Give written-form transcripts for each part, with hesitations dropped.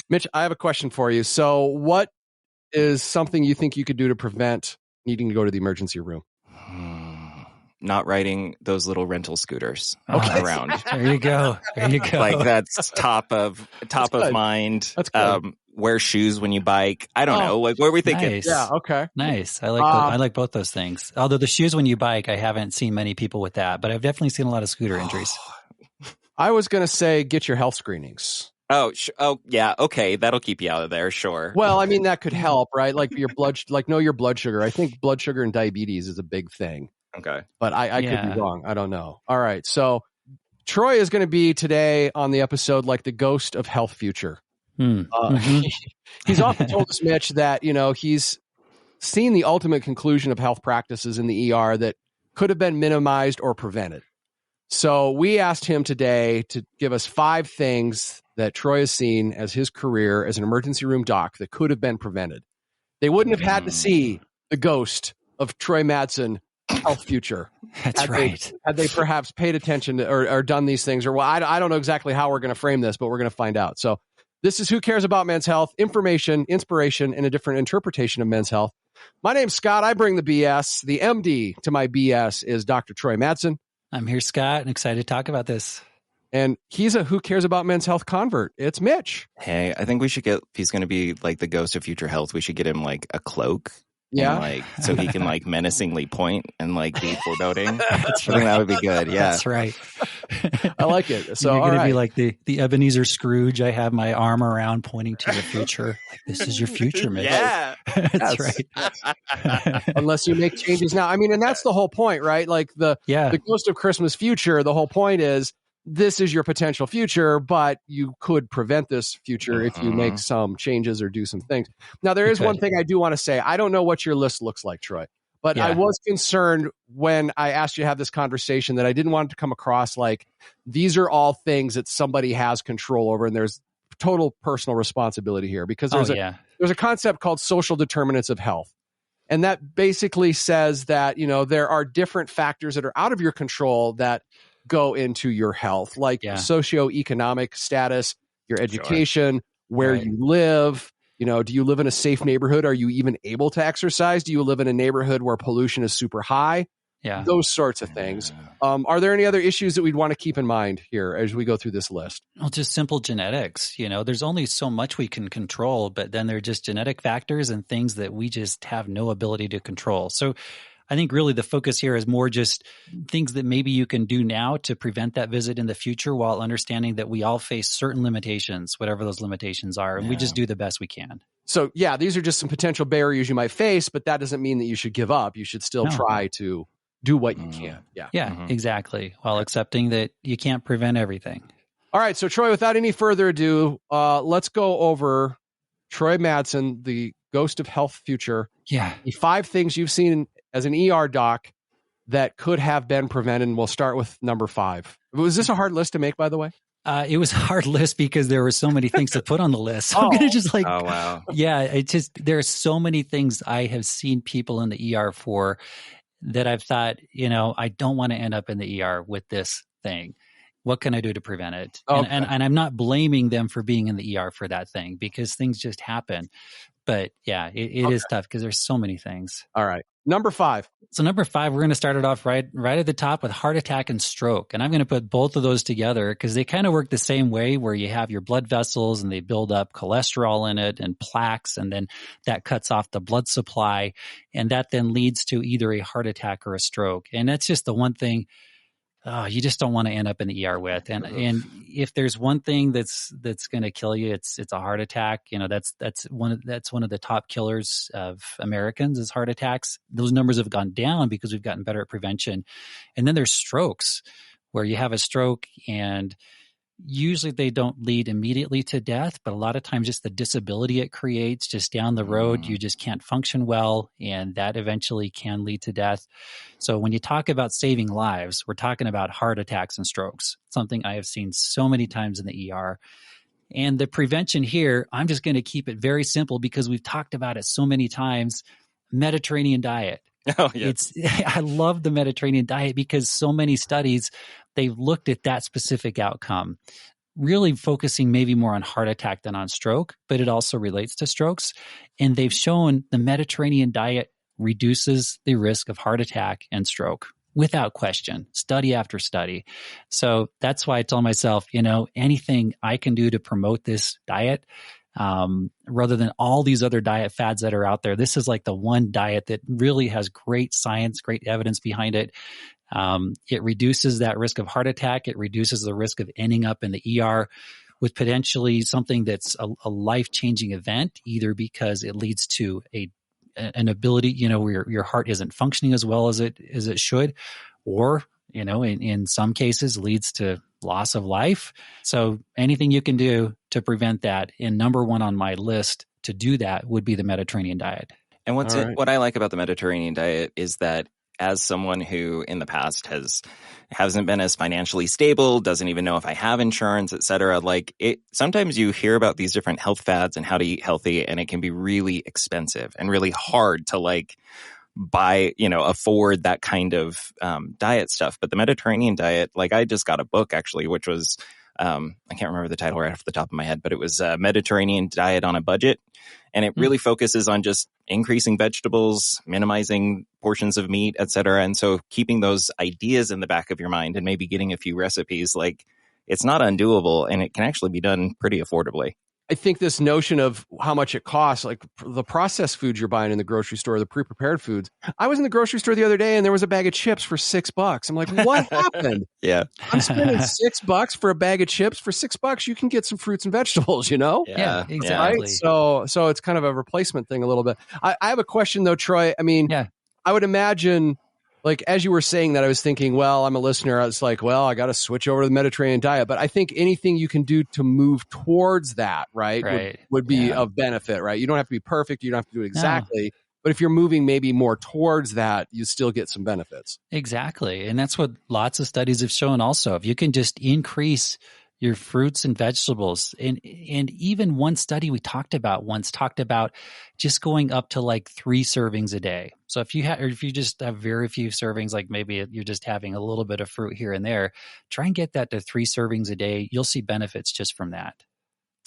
Mitch, I have a question for you. So what is something you think you could do to prevent needing to go to the emergency room? Not riding those little rental scooters around. There you go. Like that's top of mind. That's good. Wear shoes when you bike. I don't know. Like, what are we thinking? Nice. Yeah. Okay. Nice. I like both those things. Although the shoes when you bike, I haven't seen many people with that, but I've definitely seen a lot of scooter injuries. I was going to say get your health screenings. Oh, yeah. Okay, that'll keep you out of there. Sure. Well, I mean that could help, right? Like your know your blood sugar. I think blood sugar and diabetes is a big thing. Okay. But I could be wrong. I don't know. All right. So Troy is going to be today on the episode like the ghost of health future. He's often told us, Mitch, that, he's seen the ultimate conclusion of health practices in the ER that could have been minimized or prevented. So we asked him today to give us 5 things that Troy has seen as his career as an emergency room doc that could have been prevented. They wouldn't have had to see the ghost of Troy Madsen health future. That's right. Had they perhaps paid attention to, or done these things, or I don't know exactly how we're going to frame this, but we're going to find out. So this is Who Cares About Men's Health, information, inspiration, and a different interpretation of men's health. My name's Scott. I bring the BS. The MD to my BS is Dr. Troy Madsen. I'm here, Scott, and excited to talk about this. And he's a Who Cares About Men's Health convert. It's Mitch. Hey, I think we should if he's going to be like the ghost of future health, we should get him like a cloak. Yeah. And, so he can menacingly point and be foreboding. I think that would be good. Yeah. That's right. I like it. So you're going to be like the Ebenezer Scrooge. I have my arm around pointing to the future. Like, this is your future, Mitch. Yeah. That's right. Unless you make changes now. I mean, and that's the whole point, right? Like the ghost of Christmas future, the whole point is this is your potential future, but you could prevent this future if you make some changes or do some things. Now, there is one thing I do want to say. I don't know what your list looks like, Troy, but I was concerned when I asked you to have this conversation that I didn't want it to come across like these are all things that somebody has control over and there's total personal responsibility here, because there's a concept called social determinants of health. And that basically says that, there are different factors that are out of your control that go into your health, like socioeconomic status, your education, where you live. Do you live in a safe neighborhood? Are you even able to exercise? Do you live in a neighborhood where pollution is super high? Yeah. Those sorts of things. Are there any other issues that we'd want to keep in mind here as we go through this list? Well, just simple genetics. There's only so much we can control, but then there are just genetic factors and things that we just have no ability to control. So I think really the focus here is more just things that maybe you can do now to prevent that visit in the future, while understanding that we all face certain limitations, whatever those limitations are, and we just do the best we can. So these are just some potential barriers you might face, but that doesn't mean that you should give up. You should still try to do what you can. Exactly. While accepting that you can't prevent everything. All right. So Troy, without any further ado, let's go over Troy Madsen, the ghost of health future. Yeah. The 5 things you've seen as an ER doc that could have been prevented. And we'll start with number 5. Was this a hard list to make, by the way? It was a hard list because there were so many things to put on the list. So I'm going to just oh, wow. Yeah, there are so many things I have seen people in the ER for that I've thought, I don't want to end up in the ER with this thing. What can I do to prevent it? Okay. And I'm not blaming them for being in the ER for that thing, because things just happen. But yeah, it is tough because there's so many things. All right. Number 5. So number 5, we're going to start it off right at the top with heart attack and stroke. And I'm going to put both of those together because they kind of work the same way, where you have your blood vessels and they build up cholesterol in it and plaques, and then that cuts off the blood supply. And that then leads to either a heart attack or a stroke. And that's just the one thing you just don't want to end up in the ER with. And if there's one thing that's going to kill you, it's a heart attack. That's one of the top killers of Americans is heart attacks. Those numbers have gone down because we've gotten better at prevention. And then there's strokes, where you have a stroke and usually they don't lead immediately to death, but a lot of times just the disability it creates just down the road, you just can't function well, and that eventually can lead to death. So when you talk about saving lives, we're talking about heart attacks and strokes, something I have seen so many times in the ER. And the prevention here, I'm just going to keep it very simple because we've talked about it so many times. Mediterranean diet. Oh, yes. I love the Mediterranean diet because so many studies, they've looked at that specific outcome. really focusing maybe more on heart attack than on stroke, but it also relates to strokes. And they've shown the Mediterranean diet reduces the risk of heart attack and stroke without question, study after study. So that's why I tell myself, anything I can do to promote this diet, rather than all these other diet fads that are out there, this is like the one diet that really has great science, great evidence behind it. It reduces that risk of heart attack. It reduces the risk of ending up in the ER with potentially something that's a life-changing event, either because it leads to an ability, where your heart isn't functioning as well as it should, or, in some cases leads to loss of life. So anything you can do to prevent that, and number one on my list to do that would be the Mediterranean diet. And what I like about the Mediterranean diet is that, as someone who in the past hasn't been as financially stable, doesn't even know if I have insurance, et cetera, sometimes you hear about these different health fads and how to eat healthy, and it can be really expensive and really hard to buy, afford that kind of diet stuff. But the Mediterranean diet, I just got a book actually, which was, I can't remember the title right off the top of my head, but it was Mediterranean Diet on a Budget. And it really focuses on just increasing vegetables, minimizing portions of meat, et cetera. And so keeping those ideas in the back of your mind and maybe getting a few recipes, it's not undoable, and it can actually be done pretty affordably. I think this notion of how much it costs, like the processed foods you're buying in the grocery store, the pre-prepared foods. I was in the grocery store the other day and there was a bag of chips for $6. I'm like, what happened? Yeah. I'm spending $6 for a bag of chips. For $6, you can get some fruits and vegetables, Yeah, exactly. Right? So it's kind of a replacement thing a little bit. I have a question though, Troy. I mean, I would imagine, as you were saying that, I was thinking, well, I'm a listener. I was like, well, I got to switch over to the Mediterranean diet. But I think anything you can do to move towards that, would be of benefit, right? You don't have to be perfect. You don't have to do it exactly. No. But if you're moving maybe more towards that, you still get some benefits. Exactly. And that's what lots of studies have shown also. If you can just increase your fruits and vegetables. And even one study we talked about just going up to 3 servings a day. So if you just have very few servings, maybe you're just having a little bit of fruit here and there, try and get that to 3 servings a day. You'll see benefits just from that.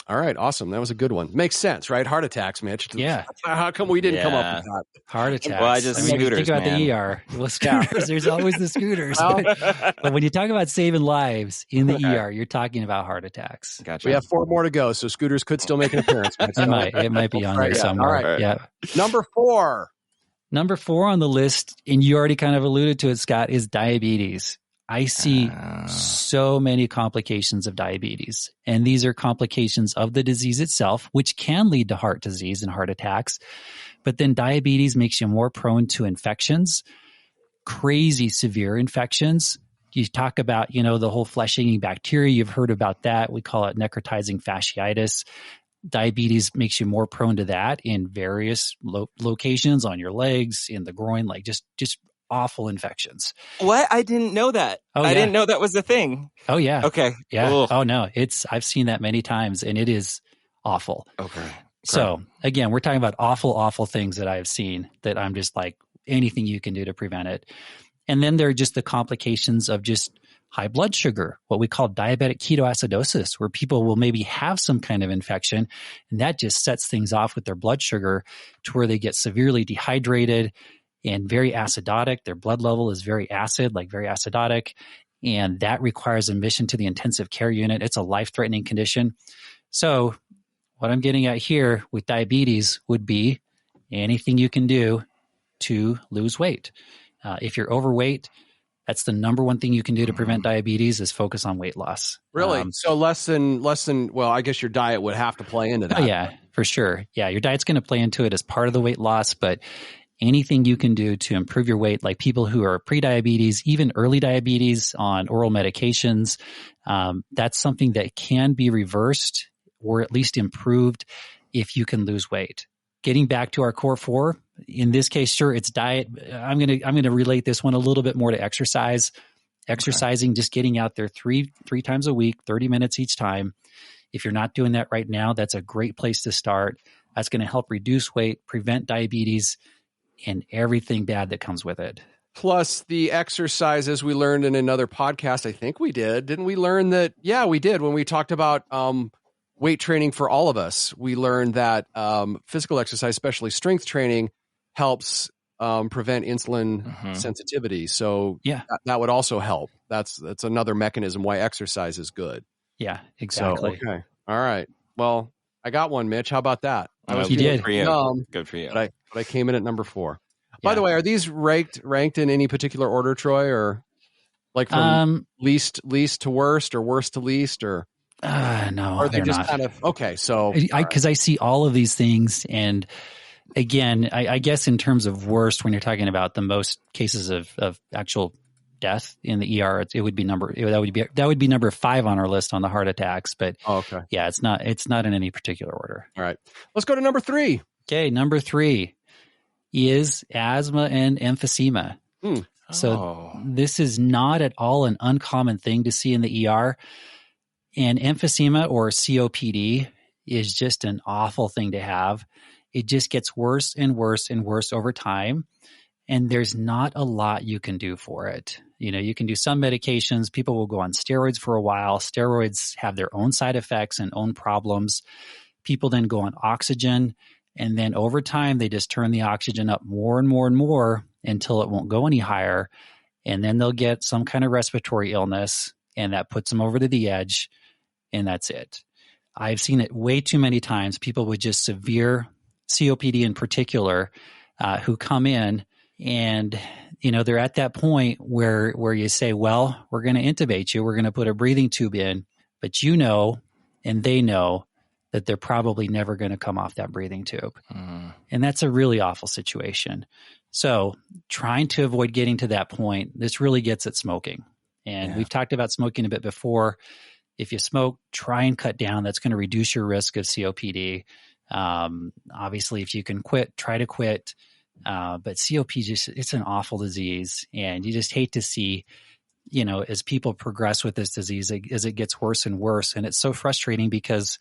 All right. Awesome. That was a good one. Makes sense, right? Heart attacks, Mitch. Yeah. How come we didn't come up with that? Heart attacks. Well, scooters, think about the ER. Well, scooters, there's always the scooters. But when you talk about saving lives in the ER, you're talking about heart attacks. Gotcha. We have 4 more to go, so scooters could still make an appearance. It might be on there somewhere. All right. Yeah. Number 4 on the list, and you already kind of alluded to it, Scott, is diabetes. I see so many complications of diabetes, and these are complications of the disease itself, which can lead to heart disease and heart attacks. But then diabetes makes you more prone to infections, crazy severe infections. You talk about, the whole flesh-eating bacteria. You've heard about that. We call it necrotizing fasciitis. Diabetes makes you more prone to that in various locations on your legs, in the groin, just awful infections. What? I didn't know that. I didn't know that was a thing. Oh, yeah. Okay. Yeah. Ugh. Oh, no. I've seen that many times, and it is awful. Okay. So, again, we're talking about awful, awful things that I've seen that I'm just anything you can do to prevent it. And then there are just the complications of just high blood sugar, what we call diabetic ketoacidosis, where people will maybe have some kind of infection, and that just sets things off with their blood sugar to where they get severely dehydrated and very acidotic. Their blood level is very acid, very acidotic, and that requires admission to the intensive care unit. It's a life-threatening condition. So what I'm getting at here with diabetes would be anything you can do to lose weight. If you're overweight, that's the number one thing you can do to prevent diabetes is focus on weight loss. Really? So less than, well, I guess your diet would have to play into that. Oh, yeah, for sure. Yeah, your diet's going to play into it as part of the weight loss, but anything you can do to improve your weight, like people who are pre-diabetes, even early diabetes on oral medications, that's something that can be reversed or at least improved if you can lose weight. Getting back to our core 4, in this case, sure, it's diet. I'm gonna relate this one a little bit more to exercise. Exercising, just getting out there three times a week, 30 minutes each time. If you're not doing that right now, that's a great place to start. That's going to help reduce weight, prevent diabetes, and everything bad that comes with it. plus the exercises we learned in another podcast. I think we didn't we learn that? Yeah, we did. When we talked about weight training for all of us, we learned that physical exercise, especially strength training, helps prevent insulin sensitivity. So that would also help. That's another mechanism why exercise is good. Yeah, exactly. So, okay. All right. Well, I got one, Mitch. How about that? You did. Good for you. Good for you. But I came in at number 4. By the way, are these ranked in any particular order, Troy, or like from least to worst, or worst to least, or no? Or they're just not. Kind of okay. So because I see all of these things, and again, I guess in terms of worst, when you're talking about the most cases of actual death in the ER, that would be number 5 on our list on the heart attacks. But yeah, it's not in any particular order. All right, let's go to number 3. Okay, number 3 is asthma and emphysema. So this is not at all an uncommon thing to see in the ER. And emphysema, or COPD, is just an awful thing to have. It just gets worse and worse and worse over time. And there's not a lot you can do for it. You can do some medications. People will go on steroids for a while. Steroids have their own side effects and own problems. People then go on oxygen. And then over time, they just turn the oxygen up more and more and more until it won't go any higher. And then they'll get some kind of respiratory illness, and that puts them over to the edge, and that's it. I've seen it way too many times. People with just severe COPD in particular who come in, and they're at that point where you say, well, we're going to intubate you. We're going to put a breathing tube in, but and they know that they're probably never going to come off that breathing tube. And that's a really awful situation. So trying to avoid getting to that point, this really gets at smoking. And we've talked about smoking a bit before. If you smoke, try and cut down. That's going to reduce your risk of COPD. Obviously, if you can quit, try to quit. But COPD, it's an awful disease. And you just hate to see, as people progress with this disease, as it gets worse and worse. And it's so frustrating because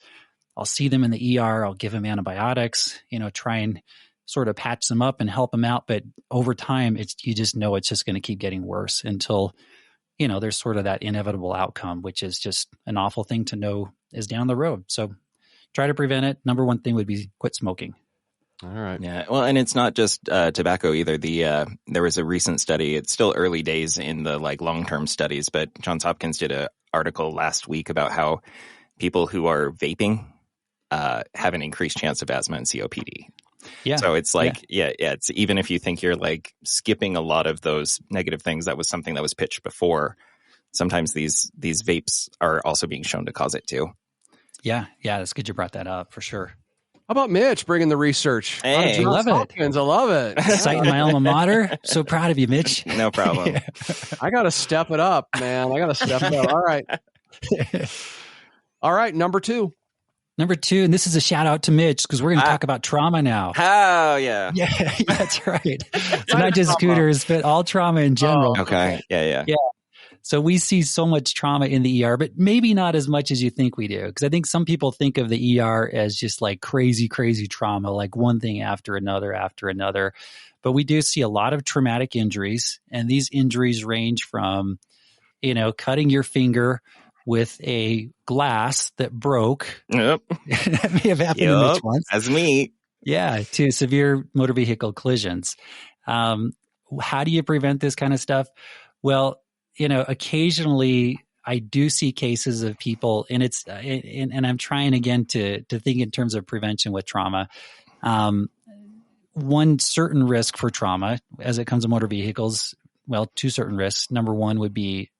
I'll see them in the ER. I'll give them antibiotics, try and sort of patch them up and help them out. But over time, you just know it's just going to keep getting worse until, there's sort of that inevitable outcome, which is just an awful thing to know is down the road. So try to prevent it. Number 1 thing would be quit smoking. All right. Yeah. Well, and it's not just tobacco either. There was a recent study. It's still early days in the long-term studies, but Johns Hopkins did an article last week about how people who are vaping have an increased chance of asthma and COPD. Yeah. So it's it's even if you think you're skipping a lot of those negative things, that was something that was pitched before. Sometimes these vapes are also being shown to cause it too. Yeah. That's good you brought that up for sure. How about Mitch bringing the research? Hey, I love it. I love it. Citing my alma mater. So proud of you, Mitch. No problem. I got to step it up, man. All right. All right. Number 2. Number 2, and this is a shout out to Mitch because we're going to talk about trauma now. Oh, yeah. Yeah, that's right. So not just scooters, but all trauma in general. Okay. Yeah. So we see so much trauma in the ER, but maybe not as much as you think we do. Because I think some people think of the ER as just crazy, crazy trauma, like one thing after another. But we do see a lot of traumatic injuries. And these injuries range from, cutting your finger with a glass that broke. Yep. That may have happened to Mitch once. That's me. Yeah, to severe motor vehicle collisions. How do you prevent this kind of stuff? Well, occasionally I do see cases of people, and and I'm trying again to think in terms of prevention with trauma. One certain risk for trauma as it comes to motor vehicles, 2 certain risks. Number 1 would be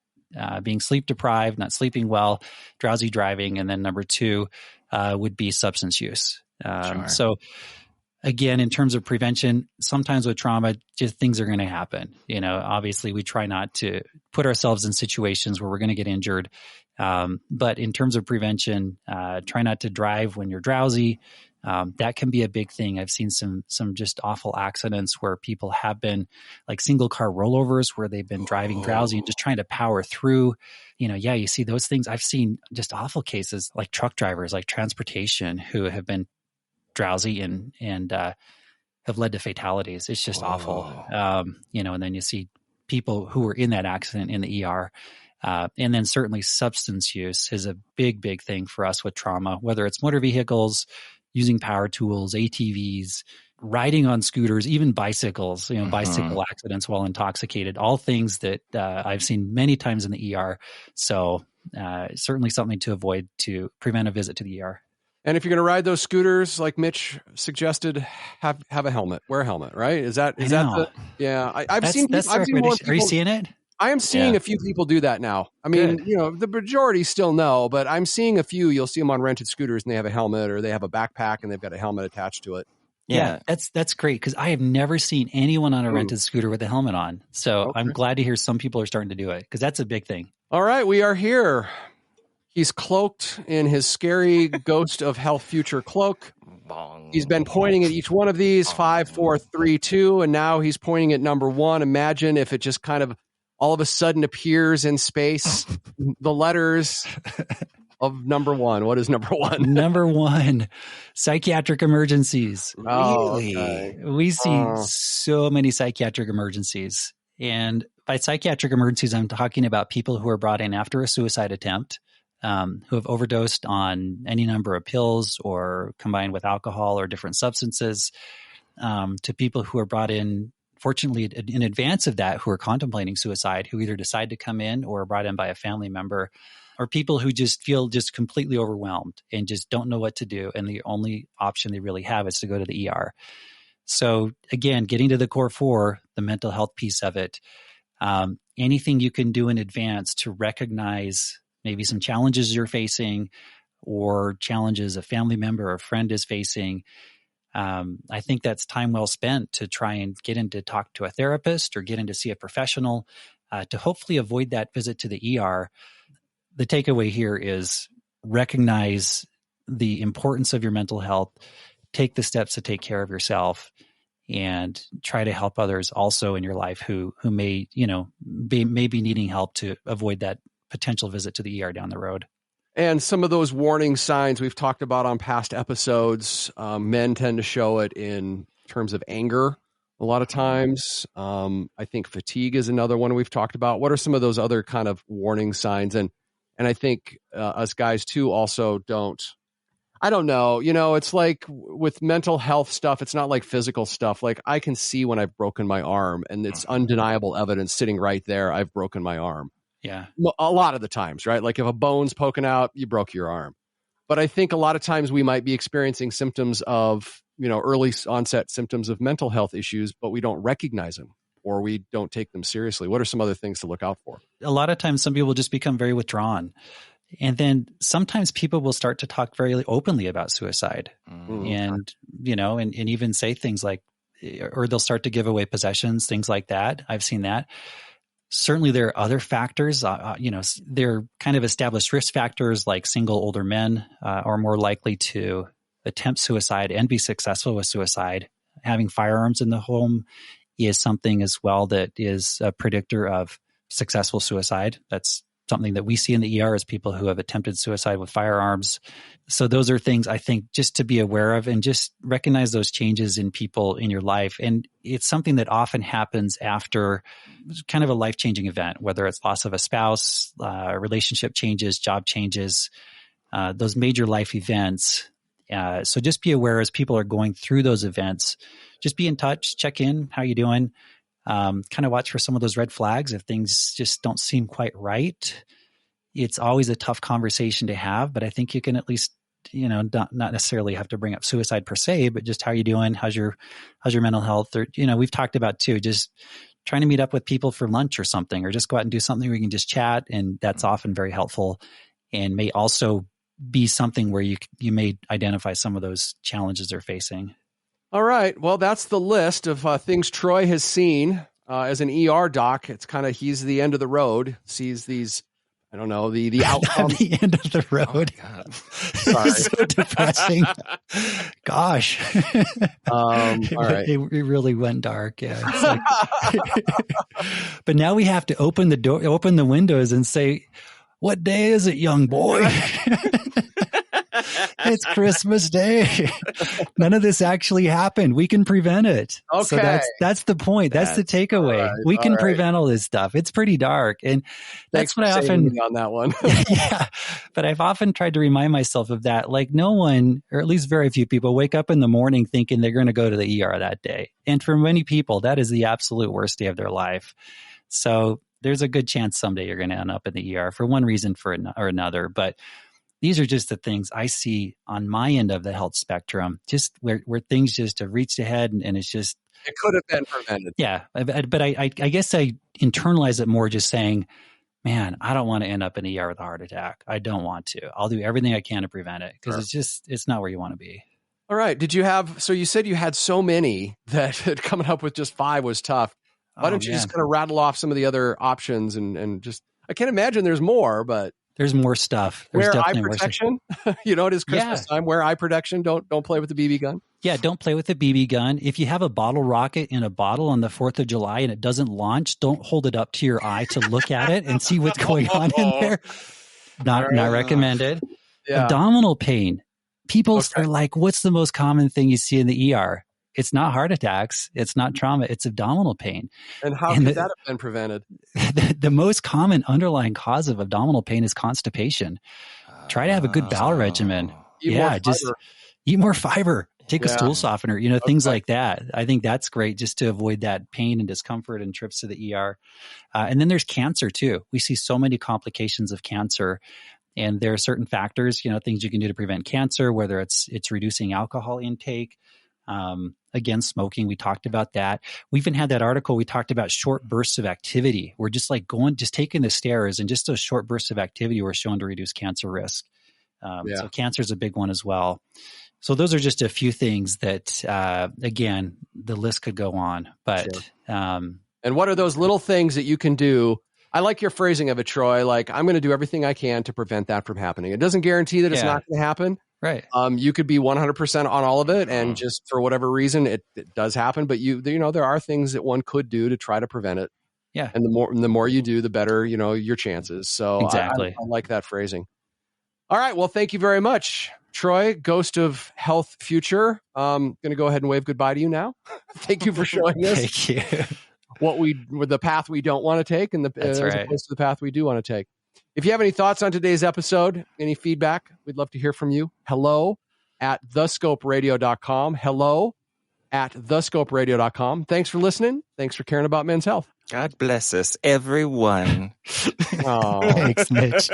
being sleep deprived, not sleeping well, drowsy driving. And then number 2 would be substance use. Sure. So again, in terms of prevention, sometimes with trauma, just things are going to happen. Obviously we try not to put ourselves in situations where we're going to get injured. But in terms of prevention, try not to drive when you're drowsy. That can be a big thing. I've seen some just awful accidents where people have been single car rollovers where they've been driving drowsy and just trying to power through. You see those things. I've seen just awful cases like truck drivers, like transportation, who have been drowsy and have led to fatalities. It's just awful. And then you see people who were in that accident in the ER. And then certainly substance use is a big, big thing for us with trauma, whether it's motor vehicles, using power tools, ATVs, riding on scooters, even bicycles, bicycle accidents while intoxicated, all things that I've seen many times in the ER. So certainly something to avoid to prevent a visit to the ER. And if you're going to ride those scooters, like Mitch suggested, have a helmet. Wear a helmet, right? Is that yeah? I've seen more people. Are you seeing it? I am seeing a few people do that now. I mean, the majority still no, but I'm seeing a few. You'll see them on rented scooters, and they have a helmet, or they have a backpack, and they've got a helmet attached to it. Yeah, that's great, because I have never seen anyone on a rented scooter with a helmet on. So I'm glad to hear some people are starting to do it, because that's a big thing. All right, we are here. He's cloaked in his scary Ghost of Health Future cloak. He's been pointing at each one of these, 5, 4, 3, 2, and now he's pointing at number 1. Imagine if it just kind of all of a sudden appears in space, the letters of number 1. What is number 1? Number 1, psychiatric emergencies. Really? Okay. We see so many psychiatric emergencies. And by psychiatric emergencies, I'm talking about people who are brought in after a suicide attempt, who have overdosed on any number of pills or combined with alcohol or different substances, to people who are brought in, fortunately, in advance of that, who are contemplating suicide, who either decide to come in or are brought in by a family member, or people who just feel just completely overwhelmed and just don't know what to do. And the only option they really have is to go to the ER. So again, getting to the core 4, the mental health piece of it, anything you can do in advance to recognize maybe some challenges you're facing or challenges a family member or a friend is facing. I think that's time well spent to try and get in to talk to a therapist or get in to see a professional to hopefully avoid that visit to the ER. The takeaway here is recognize the importance of your mental health, take the steps to take care of yourself, and try to help others also in your life who may be needing help to avoid that potential visit to the ER down the road. And some of those warning signs we've talked about on past episodes, men tend to show it in terms of anger a lot of times. I think fatigue is another one we've talked about. What are some of those other kind of warning signs? And I think us guys too also I don't know, it's like with mental health stuff, it's not like physical stuff. Like I can see when I've broken my arm, and it's undeniable evidence sitting right there. I've broken my arm. Yeah. A lot of the times, right? Like if a bone's poking out, you broke your arm. But I think a lot of times we might be experiencing symptoms of, early onset symptoms of mental health issues, but we don't recognize them or we don't take them seriously. What are some other things to look out for? A lot of times some people just become very withdrawn. And then sometimes people will start to talk very openly about suicide and even say things like, or they'll start to give away possessions, things like that. I've seen that. Certainly there are other factors, they're kind of established risk factors, like single older men are more likely to attempt suicide and be successful with suicide. Having firearms in the home is something as well that is a predictor of successful suicide. That's something that we see in the ER as people who have attempted suicide with firearms. So those are things I think just to be aware of and just recognize those changes in people in your life. And it's something that often happens after kind of a life-changing event, whether it's loss of a spouse, relationship changes, job changes, those major life events. So just be aware as people are going through those events, just be in touch, check in, how you doing? Kind of watch for some of those red flags. If things just don't seem quite right, it's always a tough conversation to have, but I think you can at least, not necessarily have to bring up suicide per se, but just how you doing? How's your mental health? Or, we've talked about too, just trying to meet up with people for lunch or something, or just go out and do something where you can just chat. And that's often very helpful and may also be something where you may identify some of those challenges they're facing. All right. Well, that's the list of things Troy has seen as an ER doc. It's kind of, he's the end of the road, sees these, I don't know, the outcome. The end of the road. Oh, God. Sorry. So depressing. Gosh. All right. It really went dark. Yeah. It's like, but now we have to open the windows and say, "What day is it, young boy?" It's Christmas Day. None of this actually happened. We can prevent it. Okay. So that's the point. That's the takeaway. Right, we can prevent all this stuff. It's pretty dark. And that's what I often on that one. yeah. But I've often tried to remind myself of that. Like no one, or at least very few people, wake up in the morning thinking they're going to go to the ER that day. And for many people, that is the absolute worst day of their life. So there's a good chance someday you're going to end up in the ER for one reason or another. But these are just the things I see on my end of the health spectrum, just where things just have reached ahead and it's just. It could have been prevented. Yeah. But I guess I internalize it more just saying, man, I don't want to end up in the ER with a heart attack. I don't want to. I'll do everything I can to prevent it because it's not where you want to be. All right. So you said you had so many that coming up with just 5 was tough. Why don't you just kind of rattle off some of the other options and just, I can't imagine there's more, but. There's more stuff. Wear eye protection. You know, it is Christmas time. Wear eye protection. Don't play with the BB gun. Yeah, don't play with the BB gun. If you have a bottle rocket in a bottle on the 4th of July and it doesn't launch, don't hold it up to your eye to look at it and see what's going on in there. Not recommended. Yeah. Abdominal pain. People are like, what's the most common thing you see in the ER? It's not heart attacks. It's not trauma. It's abdominal pain. And how could that have been prevented? The most common underlying cause of abdominal pain is constipation. Try to have a good bowel regimen. Just eat more fiber. Take a stool softener, things like that. I think that's great just to avoid that pain and discomfort and trips to the ER. And then there's cancer too. We see so many complications of cancer. And there are certain factors, things you can do to prevent cancer, whether it's reducing alcohol intake. Again, smoking, we talked about that. We even had that article, we talked about short bursts of activity. We're just like just taking the stairs and just those short bursts of activity were shown to reduce cancer risk. So cancer is a big one as well. So those are just a few things that, again, the list could go on. But and what are those little things that you can do? I like your phrasing of it, Troy. Like, I'm going to do everything I can to prevent that from happening. It doesn't guarantee that it's not going to happen. Right. You could be 100% on all of it, and just for whatever reason, it does happen. But there are things that one could do to try to prevent it. Yeah. And the more you do, the better, your chances. So exactly. I like that phrasing. All right. Well, thank you very much, Troy, Ghost of Health Future. Going to go ahead and wave goodbye to you now. Thank you for showing us. Thank you. The path we don't want to take, and as opposed to the path we do want to take. If you have any thoughts on today's episode, any feedback, we'd love to hear from you. hello@thescoperadio.com. hello@thescoperadio.com. Thanks for listening. Thanks for caring about men's health. God bless us, everyone. Thanks, Mitch.